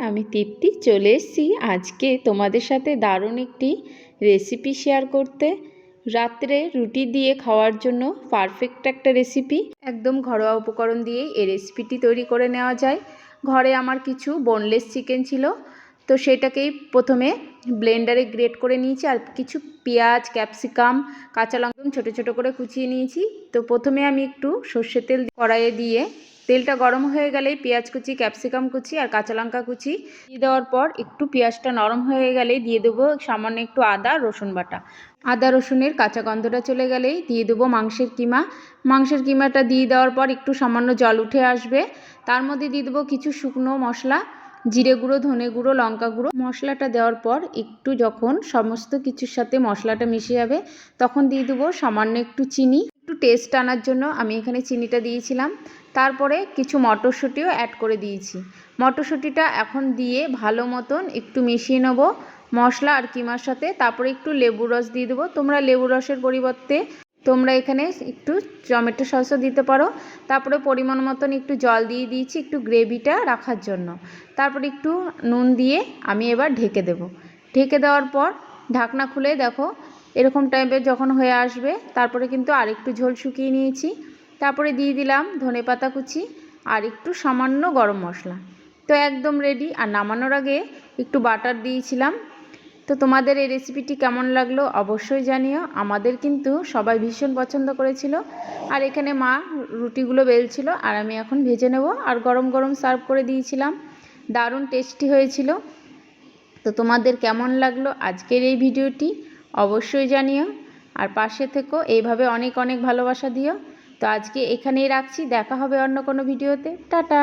আমি তৃপ্তি চলে এসেছি আজকে তোমাদের সাথে দারুণ একটি রেসিপি শেয়ার করতে। রাত্রে রুটি দিয়ে খাওয়ার জন্য পারফেক্ট একটা রেসিপি। একদম ঘরোয়া উপকরণ দিয়ে এই রেসিপিটি তৈরি করে নেওয়া যায়। ঘরে আমার কিছু বোনলেস চিকেন ছিল, তো সেটাকেই প্রথমে ব্লেন্ডারে গ্রেট করে নিয়েছি। আর কিছু পেঁয়াজ, ক্যাপসিকাম, কাঁচা লঙ্কা ছোটো ছোটো করে কুচিয়ে নিয়েছি। তো প্রথমে আমি একটু সর্ষের তেল কড়াইয়ে দিয়ে তেলটা গরম হয়ে গেলেই পেঁয়াজ কুচি, ক্যাপসিকাম কুচি আর কাঁচা লঙ্কা কুচি দিয়ে দেওয়ার পর একটু পেঁয়াজটা নরম হয়ে গেলেই দিয়ে দেবো সামান্য একটু আদা রসুন বাটা। আদা রসুনের কাঁচা গন্ধটা চলে গেলেই দিয়ে দেবো মাংসের কিমা। মাংসের কিমাটা দিয়ে দেওয়ার পর একটু সামান্য জল উঠে আসবে। তার মধ্যে দিয়ে দেবো কিছু শুকনো মশলা, জিরে গুঁড়ো, ধনে গুঁড়ো, লঙ্কা গুঁড়ো। মশলাটা দেওয়ার পর একটু যখন সমস্ত কিছুর সাথে মশলাটা মিশে যাবে তখন দিয়ে দেবো সামান্য একটু চিনি। একটু টেস্ট আনার জন্য আমি এখানে চিনিটা দিয়েছিলাম। তারপরে কিছু মটরশুঁটিও অ্যাড করে দিয়েছি। মটরশুঁটিটা এখন দিয়ে ভালো মতন একটু মিশিয়ে নেব মশলা আর কিমার সাথে। তারপরে একটু লেবুর রস দিয়ে দেবো। তোমরা লেবুর রসের পরিবর্তে তোমরা এখানে একটু টমেটো সসও দিতে পারো। তারপরে পরিমাণ মতন একটু জল দিয়ে দিয়েছি একটু গ্রেভিটা রাখার জন্য। তারপরে একটু নুন দিয়ে আমি এবার ঢেকে দেব। ঢেকে দেওয়ার পর ঢাকনা খুলে দেখো এরকম টাইপের যখন হয়ে আসবে তারপরে কিন্তু আরেকটু ঝোল শুকিয়ে নিয়েছি। তারপরে দিয়ে দিলাম ধনেপাতা কুচি আর একটু সামান্য গরম মশলা। তো একদম রেডি। আর নামানোর আগে একটু বাটার দিয়েছিলাম। তো তোমাদের এই রেসিপিটি কেমন লাগলো অবশ্যই জানিও। আমাদের কিন্তু সবাই ভীষণ পছন্দ করেছিল। আর এখানে মা রুটিগুলো বেলছিল আর আমি এখন ভেজে নেব। আর গরম গরম সার্ভ করে দিয়েছিলাম। দারুণ টেস্টি হয়েছিল। তো তোমাদের কেমন লাগলো আজকের এই ভিডিওটি অবশ্যই জানিও। আর পাশে থেকো, এইভাবে অনেক অনেক ভালোবাসা দিও। তো আজকে এখানেই রাখছি, দেখা হবে অন্য কোনো ভিডিওতে। টাটা।